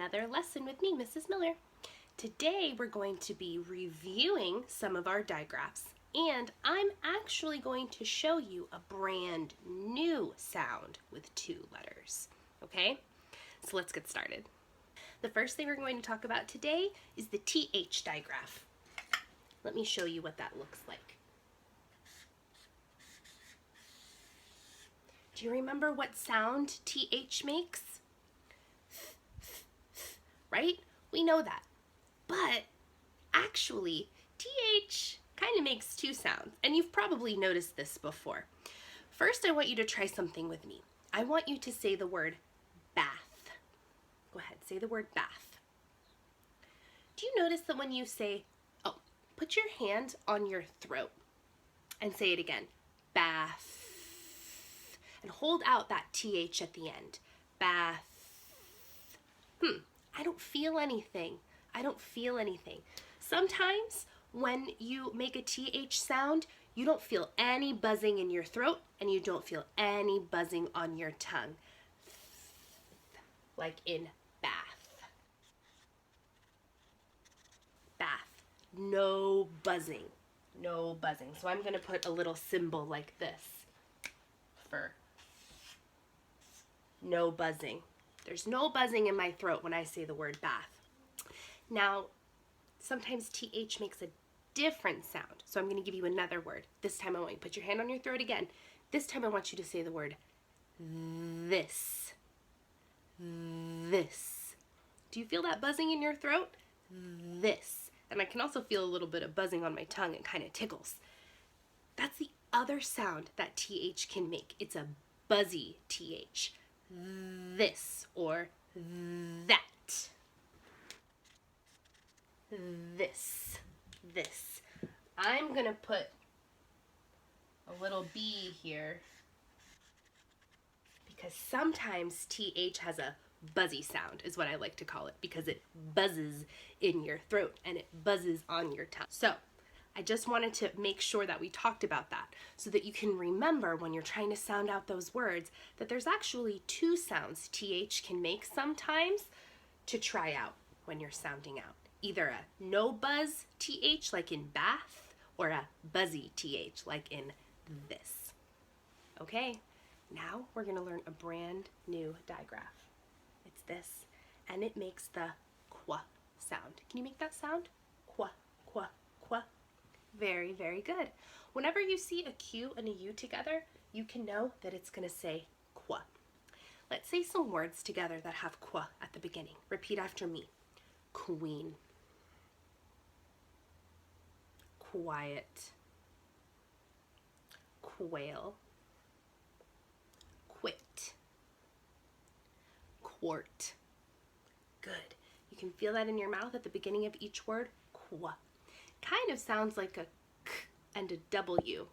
another lesson with me, Mrs. Miller. Today we're going to be reviewing some of our digraphs, and I'm actually going to show you a brand new sound with 2 letters. Okay, so let's get started. The first thing we're going to talk about today is the TH digraph. Let me show you what that looks like. Do you remember what sound TH makes? Right? We know that. But actually, TH kind of makes 2 sounds, and you've probably noticed this before. First, I want you to try something with me. I want you to say the word bath. Go ahead, say the word bath. Do you notice that when you say, put your hand on your throat and say it again, bath, and hold out that TH at the end, bath. I don't feel anything. I don't feel anything. Sometimes when you make a TH sound, you don't feel any buzzing in your throat and you don't feel any buzzing on your tongue. Like in bath. Bath. No buzzing. No buzzing. So I'm going to put a little symbol like this for no buzzing. There's no buzzing in my throat when I say the word bath. Now, sometimes TH makes a different sound. So I'm going to give you another word. This time I want you to put your hand on your throat again. This time I want you to say the word this. This. Do you feel that buzzing in your throat? This. And I can also feel a little bit of buzzing on my tongue. It kind of tickles. That's the other sound that TH can make. It's a buzzy TH. This or that. This. I'm gonna put a little B here because sometimes TH has a buzzy sound is what I like to call it because it buzzes in your throat and it buzzes on your tongue. So I just wanted to make sure that we talked about that so that you can remember when you're trying to sound out those words that there's actually 2 sounds TH can make sometimes to try out when you're sounding out. Either a no buzz TH like in bath or a buzzy TH like in this. Okay, now we're going to learn a brand new digraph. It's this, and it makes the qua sound. Can you make that sound? Qua, qua, qua. Very, very good. Whenever you see a Q and a U together, you can know that it's going to say qua. Let's say some words together that have qua at the beginning. Repeat after me. Queen. Quiet. Quail. Quit. Quart. Good. You can feel that in your mouth at the beginning of each word. Qua. Kind of sounds like a k and a W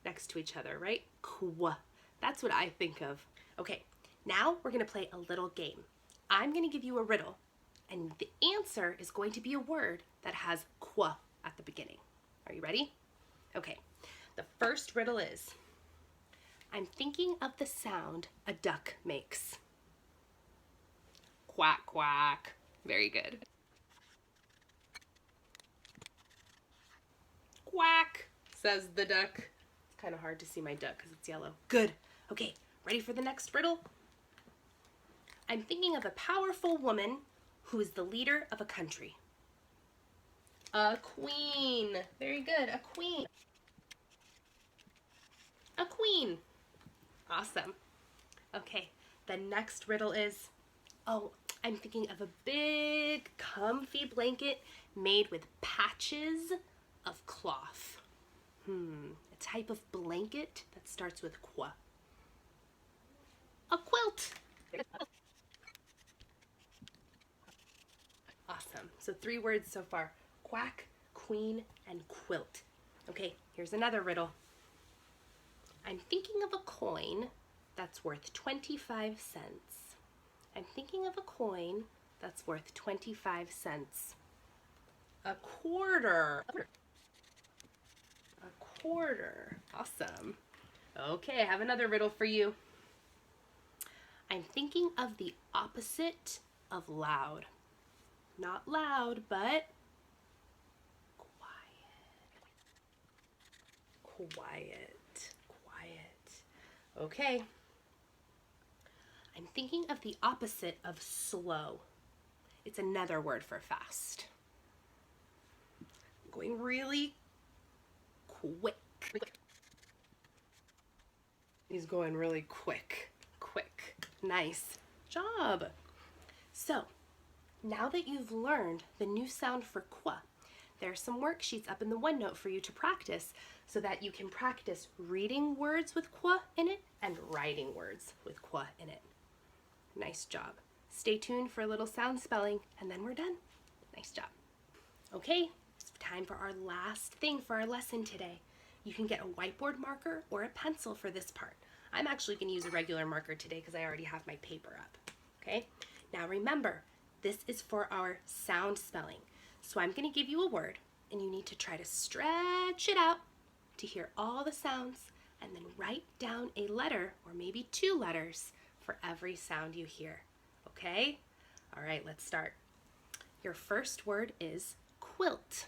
next to each other, right? Qua. That's what I think of. Okay, now we're going to play a little game. I'm going to give you a riddle, and the answer is going to be a word that has qua at the beginning. Are you ready? Okay, the first riddle is, I'm thinking of the sound a duck makes. Quack, quack. Very good. Quack, says the duck. It's kind of hard to see my duck because it's yellow. Good. Okay, ready for the next riddle? I'm thinking of a powerful woman who is the leader of a country. A queen. Very good. A queen. A queen. Awesome. Okay, the next riddle is, I'm thinking of a big comfy blanket made with patches of cloth. A type of blanket that starts with qua. A quilt. Awesome. So 3 words so far. Quack, queen, and quilt. Okay, here's another riddle. I'm thinking of a coin that's worth 25 cents. I'm thinking of a coin that's worth 25 cents. A quarter. A quarter. Awesome. Okay, I have another riddle for you. I'm thinking of the opposite of loud. Not loud, but quiet, quiet. Okay. I'm thinking of the opposite of slow. It's another word for fast. I'm going really quick. He's going really quick. Quick. Nice job. So, now that you've learned the new sound for qua, there are some worksheets up in the OneNote for you to practice so that you can practice reading words with qua in it and writing words with qua in it. Nice job. Stay tuned for a little sound spelling and then we're done. Nice job. Okay, it's time for our last thing for our lesson today. You can get a whiteboard marker or a pencil for this part. I'm actually going to use a regular marker today because I already have my paper up. Okay, now remember, this is for our sound spelling. So I'm going to give you a word and you need to try to stretch it out to hear all the sounds and then write down a letter or maybe 2 letters for every sound you hear. Okay? All right, let's start. Your first word is quilt.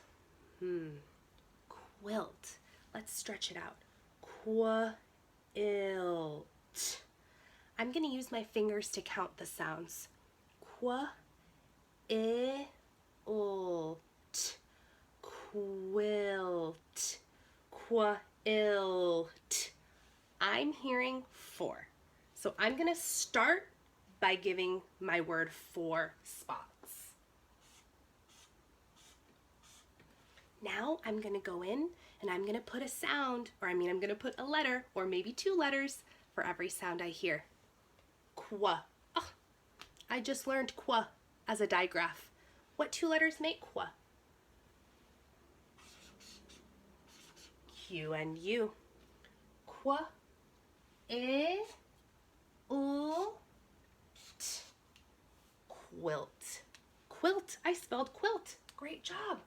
Quilt. Let's stretch it out. Quilt. I'm going to use my fingers to count the sounds. Quilt. Quilt. Quilt. I'm hearing 4. So I'm going to start by giving my word 4 spots. Now I'm going to go in and I'm going to put a sound, I'm going to put a letter or maybe 2 letters for every sound I hear. Qua. Oh, I just learned qua as a digraph. What 2 letters make qua? Q and U. Qua. Quilt. Quilt. I spelled quilt. Great job.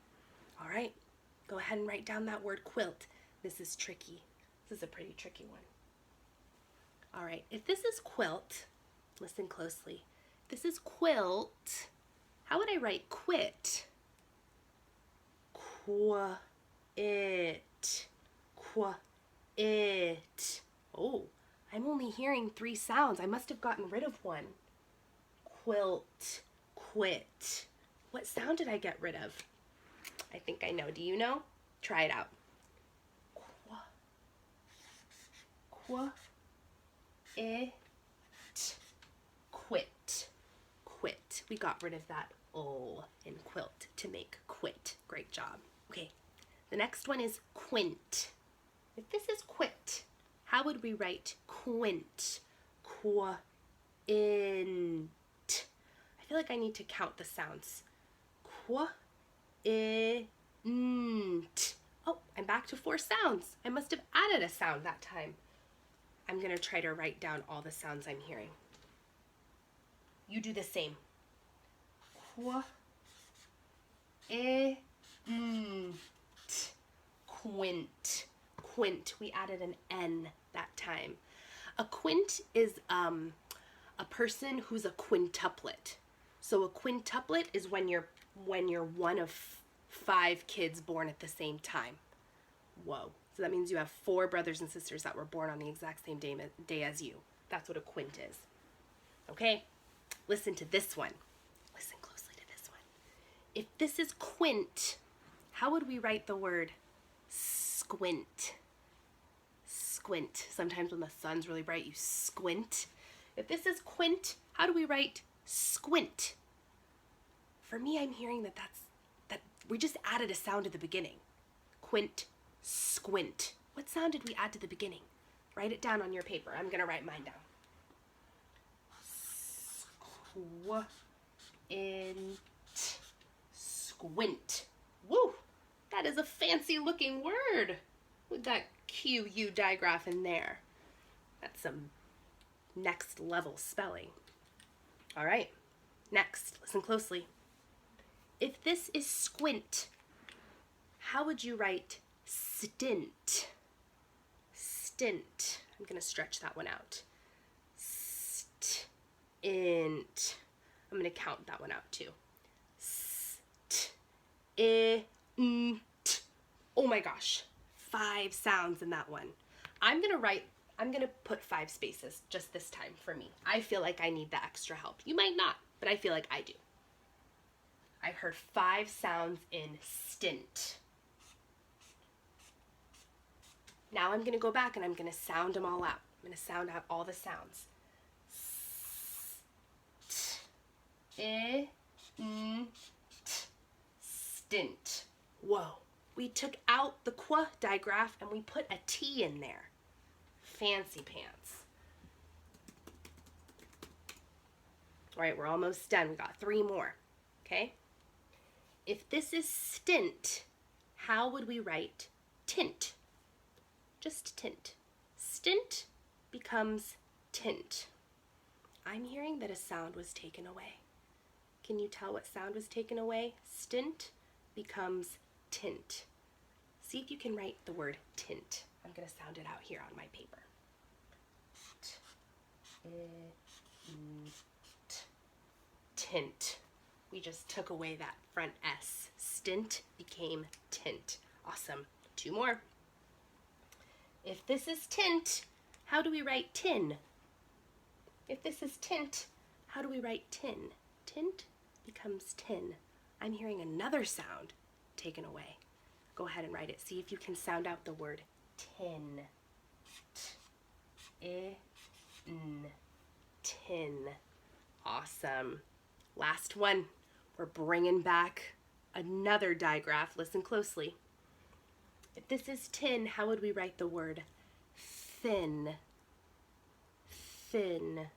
All right. Go ahead and write down that word quilt. This is tricky. This is a pretty tricky one. All right. If this is quilt, listen closely. If this is quilt, how would I write quit? Quit. Quit. Oh, I'm only hearing 3 sounds. I must have gotten rid of one. Quilt. Quit. What sound did I get rid of? I think I know. Do you know? Try it out. It. Quit. Quit. We got rid of that O in quilt to make quit. Great job. Okay. The next one is quint. If this is quit, how would we write quint? Quint. I feel like I need to count the sounds. Quint. Oh, I'm back to 4 sounds. I must have added a sound that time. I'm going to try to write down all the sounds I'm hearing. You do the same. Quint. Quint. We added an N that time. A quint is a person who's a quintuplet. So a quintuplet is when you're one of 5 kids born at the same time. Whoa. So that means you have 4 brothers and sisters that were born on the exact same day as you. That's what a quint is. Okay? Listen to this one. Listen closely to this one. If this is quint, how would we write the word squint? Squint. Sometimes when the sun's really bright, you squint. If this is quint, how do we write squint? For me, I'm hearing that we just added a sound at the beginning. Quint, squint. What sound did we add to the beginning? Write it down on your paper. I'm going to write mine down. Squint. Woo! That is a fancy looking word with that QU digraph in there. That's some next level spelling. All right, next, listen closely. If this is squint, how would you write stint? Stint. I'm going to stretch that one out. Stint. I'm going to count that one out too. I, t. Oh my gosh, 5 sounds in that one. I'm gonna put 5 spaces just this time for me. I feel like I need the extra help. You might not, but I feel like I do. I heard 5 sounds in stint. Now I'm gonna go back and I'm gonna sound them all out. I'm gonna sound out all the sounds. I, t. Stint. Whoa. We took out the qu digraph and we put a T in there. Fancy pants. All right, we're almost done. We got 3 more, okay? If this is stint, how would we write tint? Just tint. Stint becomes tint. I'm hearing that a sound was taken away. Can you tell what sound was taken away? Stint becomes tint. See if you can write the word tint. I'm going to sound it out here on my paper. Tint. We just took away that front S. Stint became tint. Awesome. 2 more. If this is tint, how do we write tin? If this is tint, how do we write tin? Tint becomes tin. I'm hearing another sound taken away. Go ahead and write it. See if you can sound out the word tin. T-I-N. Tin. Awesome. Last one. We're bringing back another digraph. Listen closely. If this is tin, how would we write the word thin? Thin.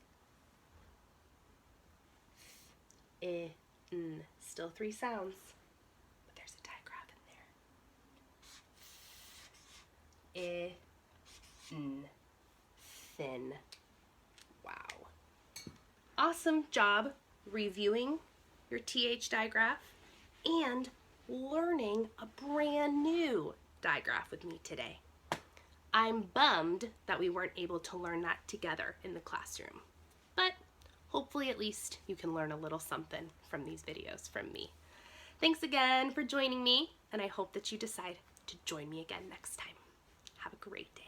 I-N. Still 3 sounds, but there's a digraph in there. I-N. Thin. Wow. Awesome job reviewing your TH digraph and learning a brand new digraph with me today. I'm bummed that we weren't able to learn that together in the classroom, but hopefully at least you can learn a little something from these videos from me. Thanks again for joining me, and I hope that you decide to join me again next time. Have a great day.